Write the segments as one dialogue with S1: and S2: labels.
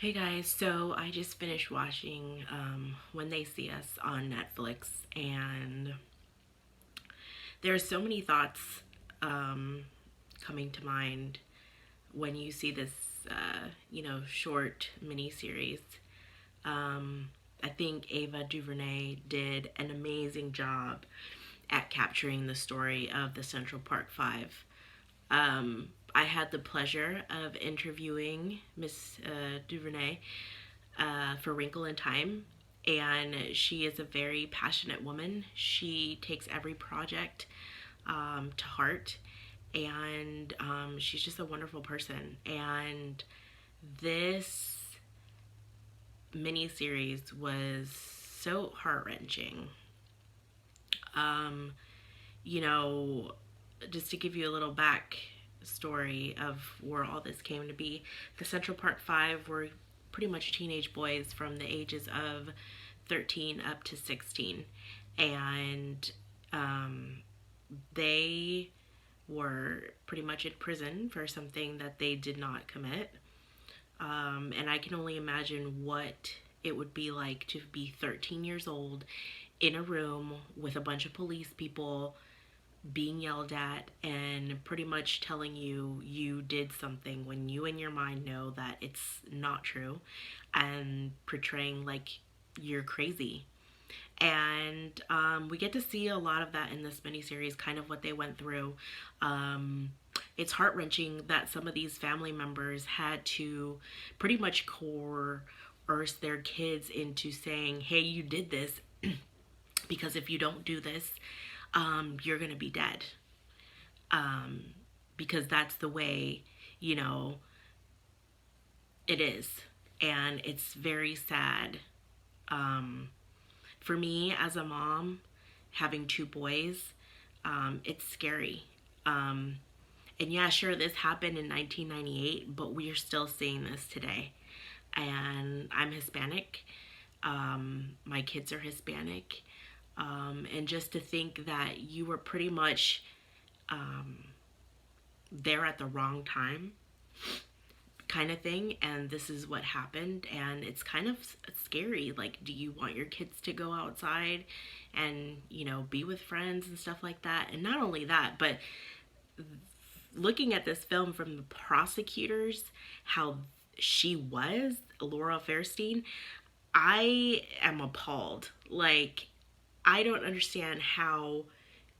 S1: Hey guys, so I just finished watching When They See Us on Netflix, and there are so many thoughts um, coming to mind when you see this, short mini series. Um, I think Ava DuVernay did an amazing job at capturing the story of the Central Park Five. I had the pleasure of interviewing Miss DuVernay for Wrinkle in Time, and she is a very passionate woman. She takes every project to heart, and she's just a wonderful person. And this mini series was so heart wrenching. Um, you know, just to give you a little back story of where all this came to be, the Central Park Five were pretty much teenage boys from the ages of 13 up to 16. And um, they were pretty much in prison for something that they did not commit. And I can only imagine what it would be like to be 13 years old in a room with a bunch of police people being yelled at and pretty much telling you did something when you in your mind know that it's not true, and portraying like you're crazy. And we get to see a lot of that in this miniseries, kind of what they went through. It's heart wrenching that some of these family members had to pretty much coerce their kids into saying, hey, you did this, because if you don't do this, you're going to be dead. Um, because that's the way, you know, it is. And it's very sad. Um, for me as a mom, having two boys, it's scary. Um, and yeah, sure, this happened in 1998, but we're still seeing this today. And I'm Hispanic. My kids are Hispanic. And just to think that you were pretty much um, there at the wrong time, kind of thing, and this is what happened, and it's kind of scary. Like, do you want your kids to go outside and be with friends and stuff like that? And not only that, but looking at this film from the prosecutors, how she was Laura Fairstein, I am appalled. Like, I don't understand how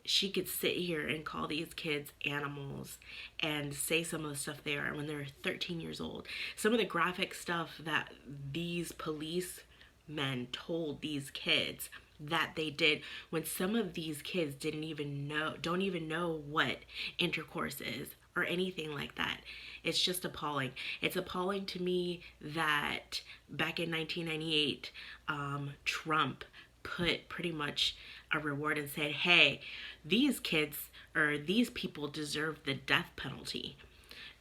S1: she could sit here and call these kids animals and say some of the stuff they are when they're 13 years old. Some of the graphic stuff that these police men told these kids that they did, when some of these kids don't even know what intercourse is or anything like that. It's just appalling. It's appalling to me that back in 1998, Trump put pretty much a reward and said, hey, these kids or these people deserve the death penalty.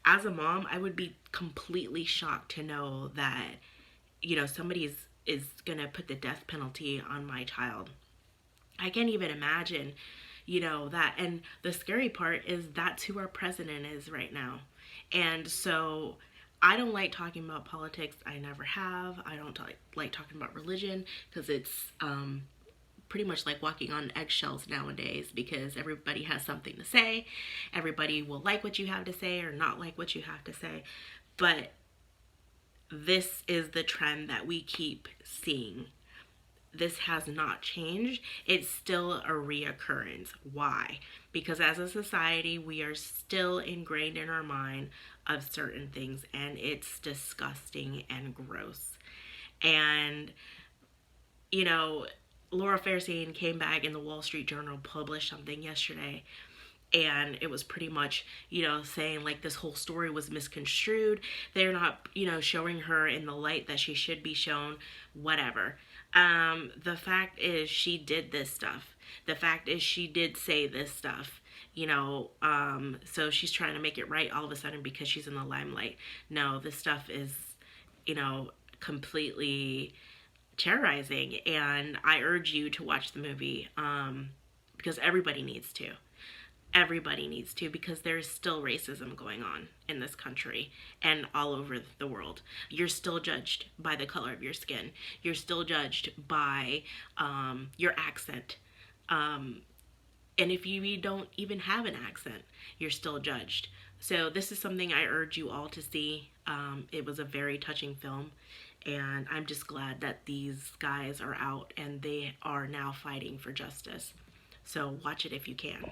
S1: As a mom, I would be completely shocked to know that, somebody is gonna put the death penalty on my child. I can't even imagine, that. And the scary part is that's who our president is right now. And so I don't like talking about politics. I never have. I don't like talking about religion because it's pretty much like walking on eggshells nowadays, because everybody has something to say. Everybody will like what you have to say or not like what you have to say. But this is the trend that we keep seeing. This has not changed. It's still a reoccurrence. Why? Because as a society, we are still ingrained in our mind of certain things, and it's disgusting and gross. And, Laura Fairstein came back in the Wall Street Journal, published something yesterday, and it was pretty much, saying like this whole story was misconstrued. They're not, showing her in the light that she should be shown, whatever. The fact is she did this stuff. The fact is she did say this stuff, so she's trying to make it right all of a sudden because she's in the limelight. No, this stuff is, completely terrorizing, and I urge you to watch the movie, because everybody needs to. Everybody needs to, because there's still racism going on in this country and all over the world. You're still judged by the color of your skin. You're still judged by your accent. And if you don't even have an accent, you're still judged. So this is something I urge you all to see. It was a very touching film, and I'm just glad that these guys are out and they are now fighting for justice. So watch it if you can.